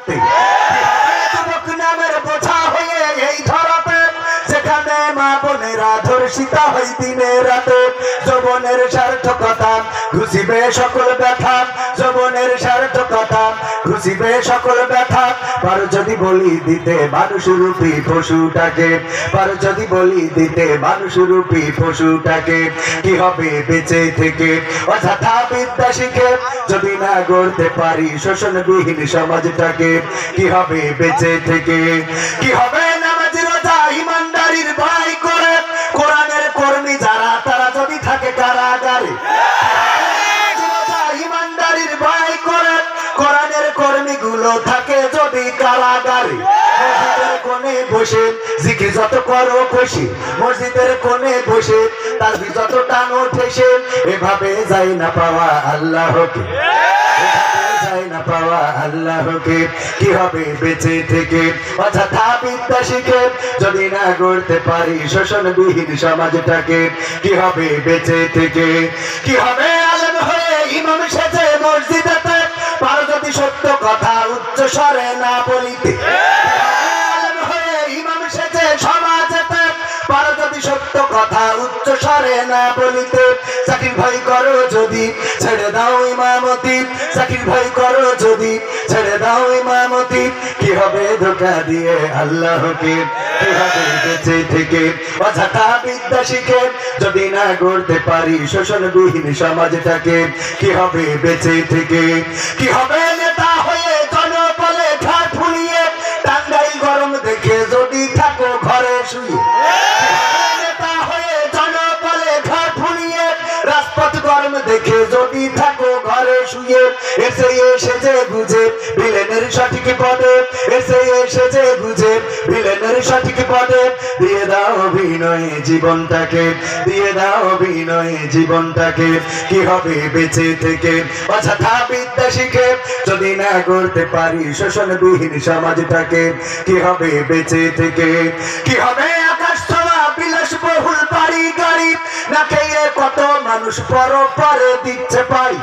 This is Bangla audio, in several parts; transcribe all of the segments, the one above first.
সত্যি? যুবক নামের বোঝা হয়ে এই ধরাতে, যেখানে মা বোনেরা ধর্ষিতা হয় দিনে রাতে। যৌবনের সার্থকতা ঘুষিবে সকল ব্যথা, যৌবনের সার্থকতা ঘুষিবে সকল ব্যথা। পারো যদি বলি দিতে মানুষরূপী পশুটাকে, পারো যদি বলি দিতে মানুষরূপী পশুটাকে, কি হবে বেঁচে থেকে অযথা বিদ্যা শিখে যদি না গড়তে পারি শোষণবিহীন সমাজটাকে? কি হবে বেঁচে থেকে? কি হবে নামাজি রোজা ইমানদারির ভয় করে কোরআনের কর্মী যারা তারা যদি থাকে কারাগারে? ইমানদারির ভয় করে কোরআনের কর্মীগুলো থাকে যদি কারাগারে? মসজিদের কোণে বসে জিকির যত করো খুশি, মসজিদের কোণে বসে তাসবিহ যত টানো ঠেসে, এভাবে যাই না পাওয়া আল্লাহকে, যাই না পাওয়া আল্লাহকে। কি হবে বেঁচে থেকে অযথা বিদ্যা শিখে যদি না গড়তে পারি শোষণবিহীন সমাজটাকে? কি হবে বেঁচে থেকে? কি হবে আলেম হয়ে ইমাম সেজে মসজিদেতে, পারো যদি সত্য কথা উচ্চ স্বরে না বলিতে? আলেম হয়ে ইমাম সেজে সমাজেতে, পারো যদি সত্য কথা উচ্চ স্বরে না বলিতে? চাকরির ভয় করো যদি ছেড়ে দাও ইমামতি, চাকরির ভয় করো যদি ছেড়ে দাও ইমামতি। কি হবে ধোঁকা দিয়ে আল্লাহকে? কি হবে বেঁচে থেকে অযথা বিদ্যা শিখে যদি না গড়তে পারি শোষণবিহীন সমাজটাকে? কি হবে বেঁচে থেকে? কি হবে নেতা হয়ে জনবলে ঘাট ফুলিয়ে টাঙ্গাইল গরম দেখে যদি থাকো ঘরে শুয়ে? নেতা হয়ে জনবলে ঘাট ফুলিয়ে রাজপথ গরম দেখে যদি থাকো ঘরে শুয়ে? এসে এসেছে বুঝে ভিলেনের সঠিক পদে, এসে এসেছে বুঝে ভিলেনের সঠিক পদে। দিয়ে দাও অভিনয়ে জীবনটাকে, দিয়ে দাও অভিনয়ে জীবনটাকে। কি হবে বেঁচে থেকে অযথা বিদ্যা শিখে যদি না গড়তে পারি শোষণবিহীন সমাজটাকে? কি হবে বেঁচে থেকে? কি হবে আকাশ ছোঁয়া বিলাসবহুল বাড়ি গাড়ি না খেয়ে কত মানুষ পরে দিচ্ছে পাই?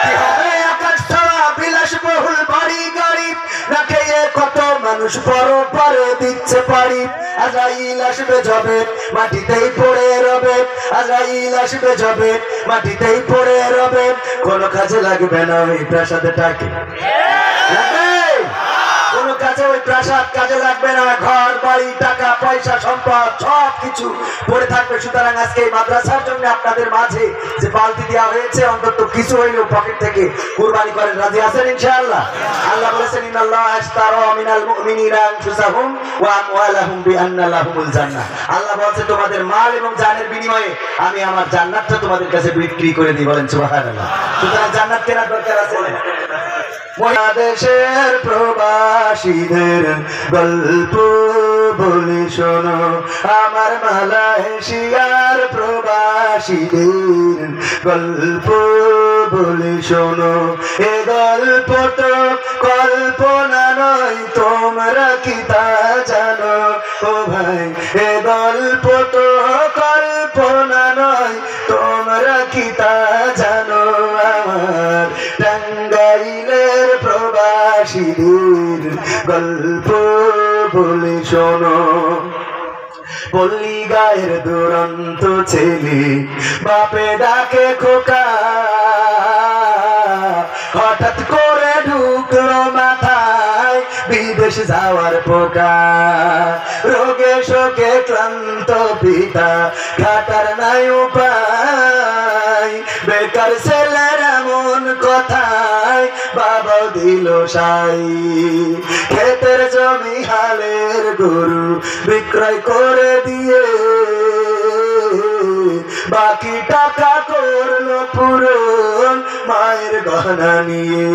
কি হবে আকাশ ছোঁয়া বিলাসবহুল বাড়ি গাড়ি না খেয়ে কত মানুষ পরে দিচ্ছে পারি? আজরাইল আসবে যবে মাটিতেই পড়ে রবে, আজরাইল আসবে যবে মাটিতেই পড়ে রবে। কোনো কাজে লাগবে না ওই প্রাসাদটাকে, কোনো কাজে ওই প্রাসাদ কাজে লাগবে না, ঘর বাড়ি টাকা পয়সা সম্পদ সব কিছু পড়ে থাকবে। সুতরাং আজকে এই মাদ্রাসার জন্য আপনাদের মাঝে যে বালতি দেওয়া হয়েছে অন্তত কিছু হইলেও পকেট থেকে কুরবানি করেন, রাজি আছেন ইনশাআল্লাহ? আল্লাহ বলেছেন ইন্নাল্লাহ আশতারা মিনাল মুমিনিনা আনফুসাহুম ওয়া আমওয়ালাহুম বিআন্না লাহুমুল জান্নাহ। আল্লাহ বলেছে তোমাদের মাল এবং জানের বিনিময়ে আমি আমার জান্নাতটা তোমাদের কাছে বিক্রি করে দিই। বলেন সুবহানাল্লাহ। সুতরাং জান্নাত কেনার দরকার আছে। দেশের প্রবাসীদের গল্প বলি শোনো, আমার মালয়েশিয়ার প্রবাসীদের গল্প বলি শোনো। এ গল্প তো কল্পনা নয়, তোমরা কি তা জানো? ও ভাই এ গল্প তো কল্পনা নয়, তোমরা কি তা জানো? আমার টাঙ্গাইলের প্রবাসীদের গল্প বলে শোনো। পল্লী গায়ের দুরন্ত ছেলে বাপে ডাকে খোকা, হঠাৎ করে ঢুকলো মাথায় বিদেশ যাওয়ার পোকা। রোগে শোকে ক্লান্ত পিতা খাটার নাই উপায়, বেকার ছেলের এমন কথায় বাবা দিল সাই। ক্ষেতের জমি হালের গরু বিক্রয় করে দিয়ে বাকি টাকা করলো পূরণ মায়ের গহনা নিয়ে।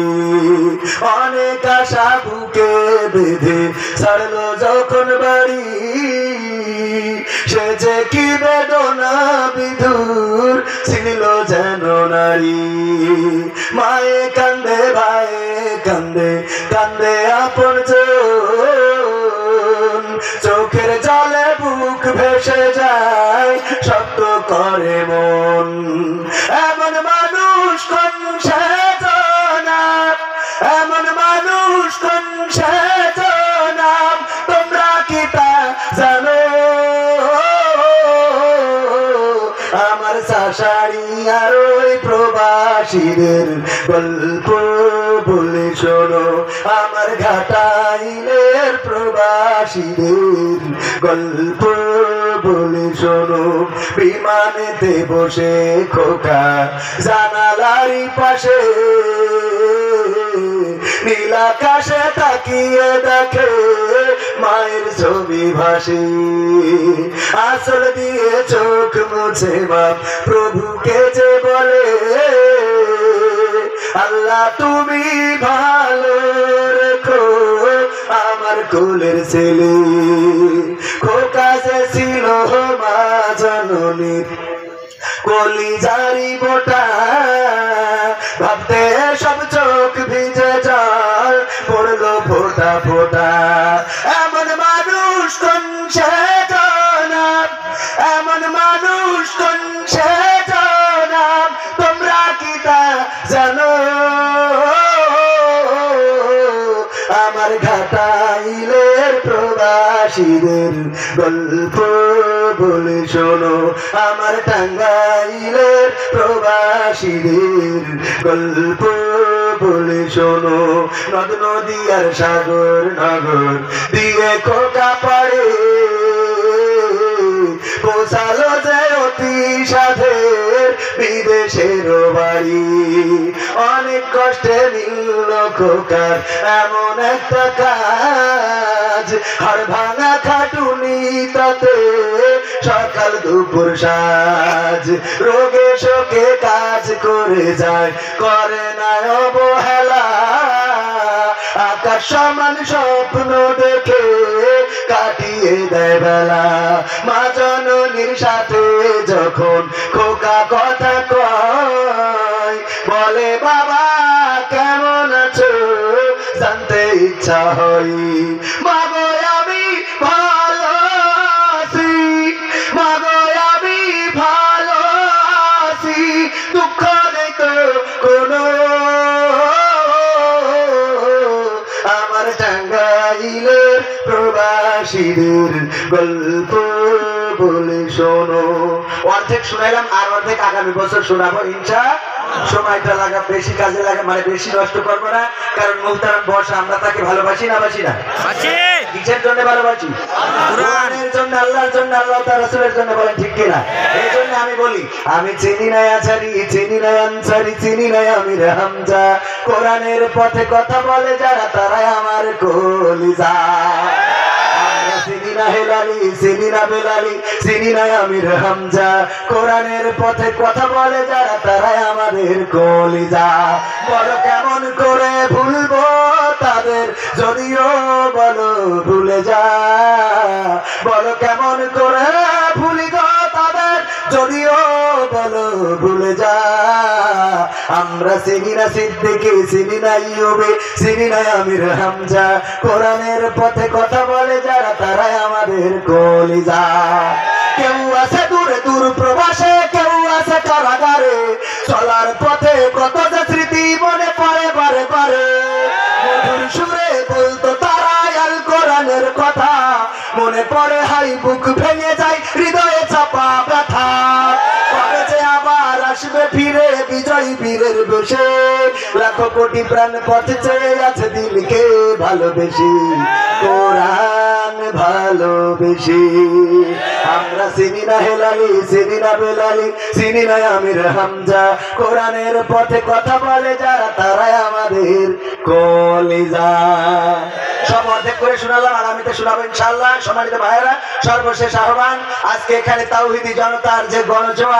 অনেক আশা বুকে বেঁধে ছাড়লো যখন বাড়ি, সে যে কি বেদনা বিধুর ছিল যেন নারী। মায়ে কান্দে ভাইয়ে কান্দে কান্দে আপনজন, চোখের জলে বুক ভেসে যায় শব্দ করে মন। এমন মানুষ কোন সেজনা, এমন মানুষ কোন শাড়ি আর ওই প্রবাসীদের গল্প বলে শোনো, আমার ঘাটাইলের প্রবাসীদের গল্প বলে শোনো। বিমানেতে বসে খোকা জানালারি পাশে নীল আকাশে তাকিয়ে দেখে মায়ের ছবি ভাসে, আসল দিয়ে চোখ মুছে মা প্রভুকে যে বলে, আল্লাহ তুমি ভালো রেখো আমার কোলের ছেলে। খোকা যে ছিল মা জননীর কলিজারি বোটা, ভাবতে সব চোখ ভিজে জল পড়লো ফোটা ফোটা। এমন মানুষ কোন সে জনাব, এমন মানুষ কোন সে জনাব, তোমরা কি তা জানো? আমার ঘাটাইলের প্রবাসীদের গল্প বলে শোনো, আমার টাঙ্গাইলের প্রবাসীদের গল্প বলে শোনো। নদ নদী আর সাগর নগর দিয়ে খোকা পড়ে, পৌঁছালো যে অতি সাধের বিদেশের বাড়ি। অনেক কষ্টে মিলল খোকার এমন একটা কাজ, হাড় ভাঙা খাটুনি তাতে সকাল দুপুর সাজ। রোগে শোকে কাজ করে যায়, করে না অবহেলা, আকাশ সমান স্বপ্ন দেখে কাটিয়ে দেয় বেলা। মা জননীর সাথে যখন খোকা কথা কয়, বলে বাবা কেমন আছো জানতে ইচ্ছা হয়। মাগো আমি ভালো আছি, মাগো আমি ভালো আছি, দুঃখ নেই তো কোনো। আমার টাঙ্গাইলের প্রবাসীদের গল্প বলে শোনো। অর্ধেক শুনাইলাম, আর অর্ধেক আগামী বছর শোনাবো ইনশা। সময়টা লাগা বেশি কাজে লাগা, মানে বেশি নষ্ট করবো না, কারণ মুহতারাম বর্ষা আমরা তাকে ভালোবাসি না বাসি না? কিসের জন্য ভালোবাসি? কোরআনের জন্য, আল্লাহর জন্য, আল্লাহ তার রাসূলের জন্য, বলেন ঠিক কিনা? এই জন্য আমি বলি, আমি চিনি না আছারি, চিনি না আনসারি, চিনি না আমির হামজা, কোরআনের পথে কথা বলে যারা তারাই আমার কলিজা। চিনি না হেলালি, চিনি না বেলালি, চিনি না আমির হামজা, কোরআনের পথে কথা বলে যারা তারাই আমাদের কলিজা। বলো কেমন করে ভুলবো তাদের, যদিও বলো ভুলে যা। বলো কেমন করে ভুলি গো তাদের, যদিও বলো ভুলে যা। আমরা চিনি না সিদ্দিকী, চিনি না ইয়ুবী, চিনি না আমির হামজা, কোরআনের পথে কথা বলে যারা তারাই আমাদের কলিজা। কেউ আছে দূরে দূর প্রবাসে, কেউ আছে কারাগারে, চলার পথে কত যে স্মৃতি মনে পড়ে বারে বারে। মধুর সুরে বলতো তারাই আল কোরআনের কথা, মনে পড়ে হাই বুক ভেঙে যায় হৃদয়ে চাপা ব্যথা। কবে যে আবার আসবে ফিরে বিজয়ী বীরের বেশে, লাখো কোটি প্রাণ পথে চেয়ে আছে দিলকে ভালোবেসে, কোরআন ভালোবেসে। আমরা চিনি না হেলালি, চিনি না বেলালি, চিনি না আমির হামজা, কোরআনের পথে কথা বলে যারা তারাই আমাদের কলিজা। সব অর্ধেক করে শোনালাম, আগামীতে শোনাবো ইনশাআল্লাহ। সম্মানিত ভাইয়েরা, সর্বশেষ আহ্বান, আজকে এখানে তাওহীদি জনতার যে গণজোয়ার